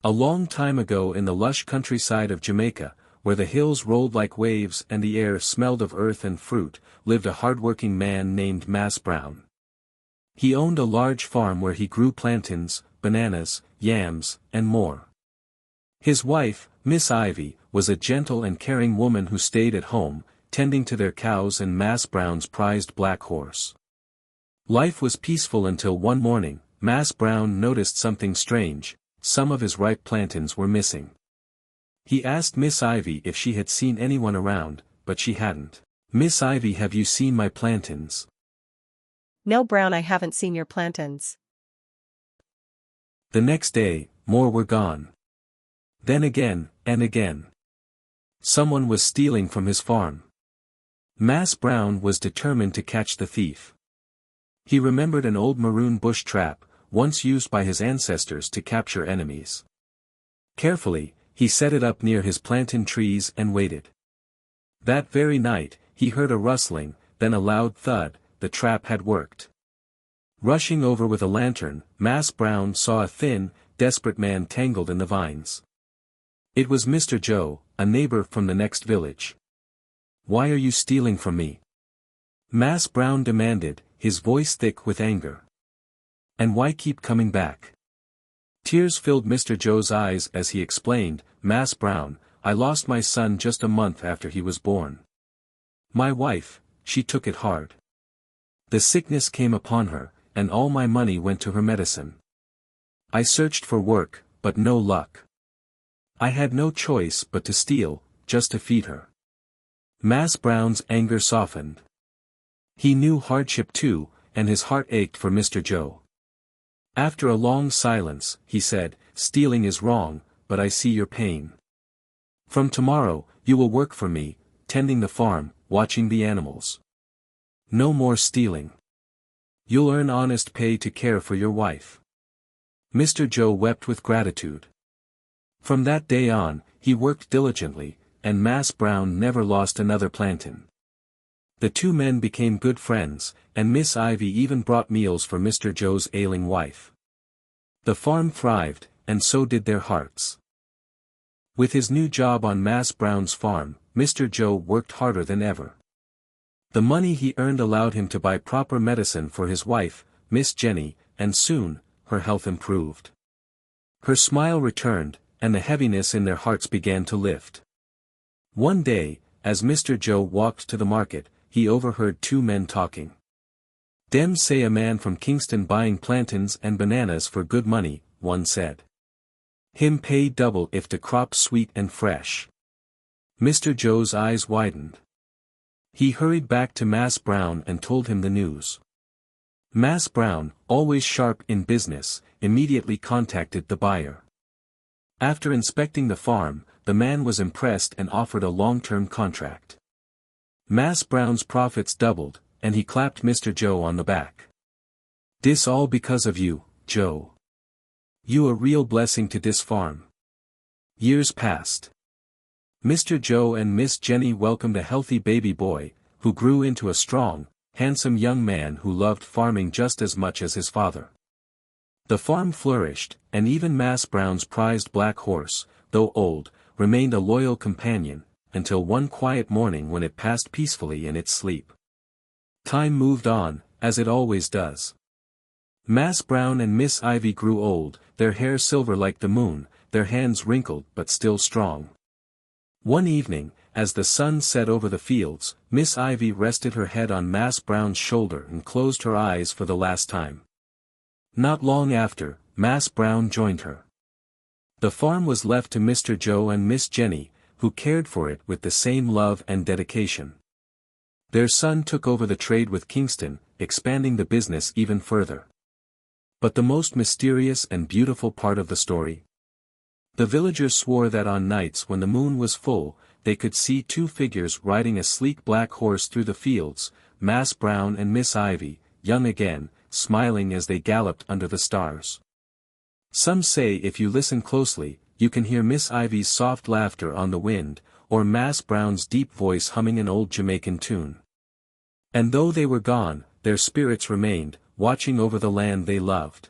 A long time ago in the lush countryside of Jamaica, where the hills rolled like waves and the air smelled of earth and fruit, lived a hard-working man named Mas Brown. He owned a large farm where he grew plantains, bananas, yams, and more. His wife, Miss Ivy, was a gentle and caring woman who stayed at home, tending to their cows and Mas Brown's prized black horse. Life was peaceful until one morning, Mas Brown noticed something strange. Some of his ripe plantains were missing. He asked Miss Ivy if she had seen anyone around, but she hadn't. "Miss Ivy, have you seen my plantains?" "No, Brown, I haven't seen your plantains." The next day, more were gone. Then again, and again. Someone was stealing from his farm. Mas Brown was determined to catch the thief. He remembered an old maroon bush trap, once used by his ancestors to capture enemies. Carefully, he set it up near his plantain trees and waited. That very night, he heard a rustling, then a loud thud. The trap had worked. Rushing over with a lantern, Mas Brown saw a thin, desperate man tangled in the vines. It was Mr. Joe, a neighbor from the next village. "Why are you stealing from me?" Mas Brown demanded, his voice thick with anger. "And why keep coming back?" Tears filled Mr. Joe's eyes as he explained, "Mas Brown, I lost my son just a month after he was born. My wife, she took it hard. The sickness came upon her, and all my money went to her medicine. I searched for work, but no luck. I had no choice but to steal, just to feed her." Mas Brown's anger softened. He knew hardship too, and his heart ached for Mr. Joe. After a long silence, he said, "Stealing is wrong, but I see your pain. From tomorrow, you will work for me, tending the farm, watching the animals. No more stealing. You'll earn honest pay to care for your wife." Mr. Joe wept with gratitude. From that day on, he worked diligently, and Mas Brown never lost another plantain. The two men became good friends, and Miss Ivy even brought meals for Mr. Joe's ailing wife. The farm thrived, and so did their hearts. With his new job on Mas Brown's farm, Mr. Joe worked harder than ever. The money he earned allowed him to buy proper medicine for his wife, Miss Jenny, and soon, her health improved. Her smile returned, and the heaviness in their hearts began to lift. One day, as Mr. Joe walked to the market, he overheard two men talking. "Dem say a man from Kingston buying plantains and bananas for good money," one said. "Him pay double if the crop sweet and fresh." Mr. Joe's eyes widened. He hurried back to Mas Brown and told him the news. Mas Brown, always sharp in business, immediately contacted the buyer. After inspecting the farm, the man was impressed and offered a long-term contract. Mas Brown's profits doubled, and he clapped Mr. Joe on the back. "This all because of you, Joe. You a real blessing to this farm." Years passed. Mr. Joe and Miss Jenny welcomed a healthy baby boy, who grew into a strong, handsome young man who loved farming just as much as his father. The farm flourished, and even Mas Brown's prized black horse, though old, remained a loyal companion, until one quiet morning when it passed peacefully in its sleep. Time moved on, as it always does. Mas Brown and Miss Ivy grew old, their hair silver like the moon, their hands wrinkled but still strong. One evening, as the sun set over the fields, Miss Ivy rested her head on Mas Brown's shoulder and closed her eyes for the last time. Not long after, Mas Brown joined her. The farm was left to Mr. Joe and Miss Jenny, who cared for it with the same love and dedication. Their son took over the trade with Kingston, expanding the business even further. But the most mysterious and beautiful part of the story? The villagers swore that on nights when the moon was full, they could see two figures riding a sleek black horse through the fields, Mas Brown and Miss Ivy, young again, smiling as they galloped under the stars. Some say if you listen closely, you can hear Miss Ivy's soft laughter on the wind, or Mas Brown's deep voice humming an old Jamaican tune. And though they were gone, their spirits remained, watching over the land they loved.